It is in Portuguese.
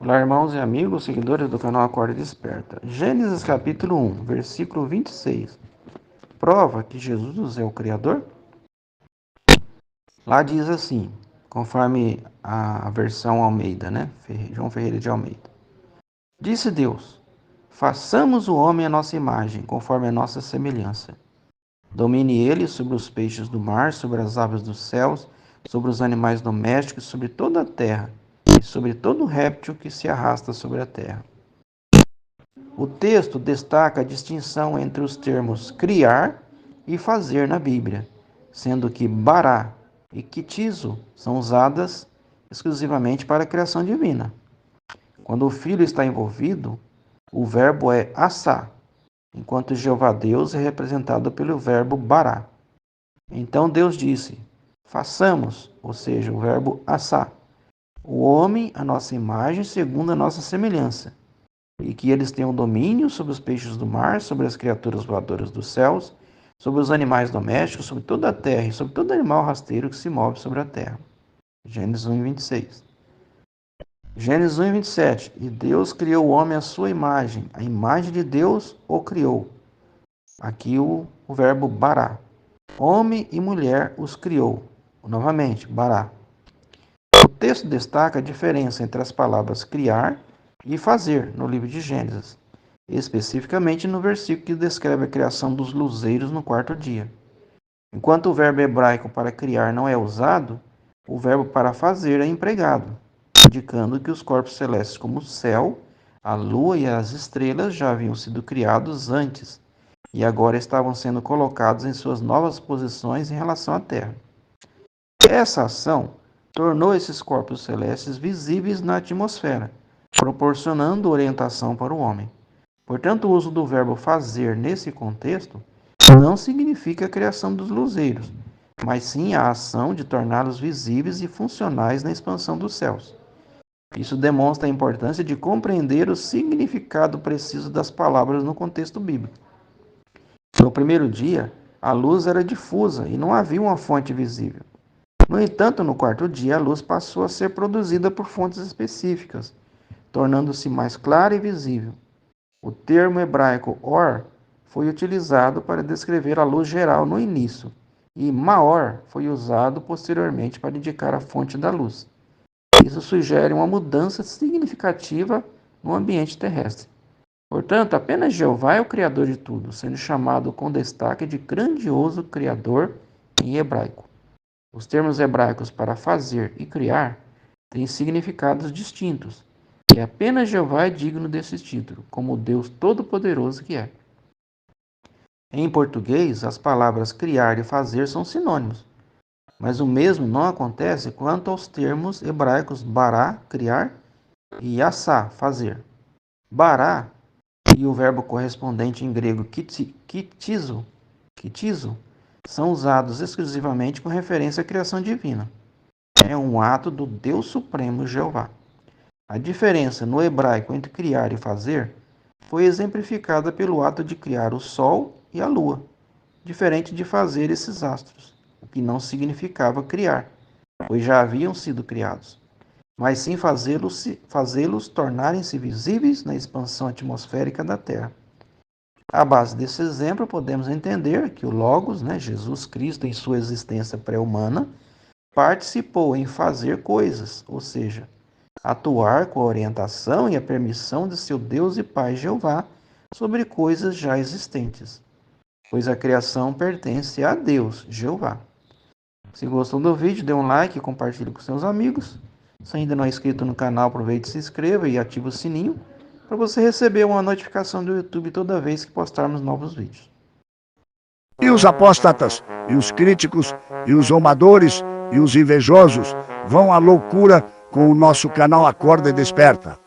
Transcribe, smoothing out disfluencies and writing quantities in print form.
Olá, irmãos e amigos, seguidores do canal Acorda e Desperta. Gênesis capítulo 1, versículo 26. Prova que Jesus é o Criador? Lá diz assim, conforme a versão Almeida, né? João Ferreira de Almeida. Disse Deus: façamos o homem à nossa imagem, conforme a nossa semelhança. Domine ele sobre os peixes do mar, sobre as aves dos céus, sobre os animais domésticos, sobre toda a terra, e sobre todo réptil que se arrasta sobre a terra. O texto destaca a distinção entre os termos criar e fazer na Bíblia, sendo que bará e quitizo são usadas exclusivamente para a criação divina. Quando o Filho está envolvido, o verbo é assá, enquanto Jeová Deus é representado pelo verbo bará. Então Deus disse: façamos, ou seja, o verbo assá, o homem à nossa imagem segundo a nossa semelhança, e que eles tenham domínio sobre os peixes do mar, sobre as criaturas voadoras dos céus, sobre os animais domésticos, sobre toda a terra e sobre todo animal rasteiro que se move sobre a terra. Gênesis 1, 26. Gênesis 1, 27. E Deus criou o homem à sua imagem. A imagem de Deus o criou. Aqui o verbo bará. Homem e mulher os criou. Novamente, bará. O texto destaca a diferença entre as palavras criar e fazer no livro de Gênesis, especificamente no versículo que descreve a criação dos luzeiros no quarto dia. Enquanto o verbo hebraico para criar não é usado, o verbo para fazer é empregado, indicando que os corpos celestes como o céu, a lua e as estrelas já haviam sido criados antes e agora estavam sendo colocados em suas novas posições em relação à terra. Essa ação tornou esses corpos celestes visíveis na atmosfera, proporcionando orientação para o homem. Portanto, o uso do verbo fazer nesse contexto não significa a criação dos luzeiros, mas sim a ação de torná-los visíveis e funcionais na expansão dos céus. Isso demonstra a importância de compreender o significado preciso das palavras no contexto bíblico. No primeiro dia, a luz era difusa e não havia uma fonte visível. No entanto, no quarto dia, a luz passou a ser produzida por fontes específicas, tornando-se mais clara e visível. O termo hebraico or foi utilizado para descrever a luz geral no início, e maor foi usado posteriormente para indicar a fonte da luz. Isso sugere uma mudança significativa no ambiente terrestre. Portanto, apenas Jeová é o Criador de tudo, sendo chamado com destaque de grandioso Criador em hebraico. Os termos hebraicos para fazer e criar têm significados distintos, e apenas Jeová é digno desse título, como o Deus Todo-Poderoso que é. Em português, as palavras criar e fazer são sinônimos, mas o mesmo não acontece quanto aos termos hebraicos bará, criar, e assá, fazer. Bará e o verbo correspondente em grego kitizo, são usados exclusivamente com referência à criação divina. É um ato do Deus Supremo Jeová. A diferença no hebraico entre criar e fazer foi exemplificada pelo ato de criar o sol e a lua, diferente de fazer esses astros, o que não significava criar, pois já haviam sido criados, mas sim fazê-los tornarem-se visíveis na expansão atmosférica da Terra. À base desse exemplo, podemos entender que o Logos, Jesus Cristo, em sua existência pré-humana, participou em fazer coisas, ou seja, atuar com a orientação e a permissão de seu Deus e Pai Jeová sobre coisas já existentes, pois a criação pertence a Deus, Jeová. Se gostou do vídeo, dê um like e compartilhe com seus amigos. Se ainda não é inscrito no canal, aproveite e se inscreva e ative o sininho para você receber uma notificação do YouTube toda vez que postarmos novos vídeos. E os apóstatas, e os críticos, e os zombadores, e os invejosos vão à loucura com o nosso canal Acorda e Desperta.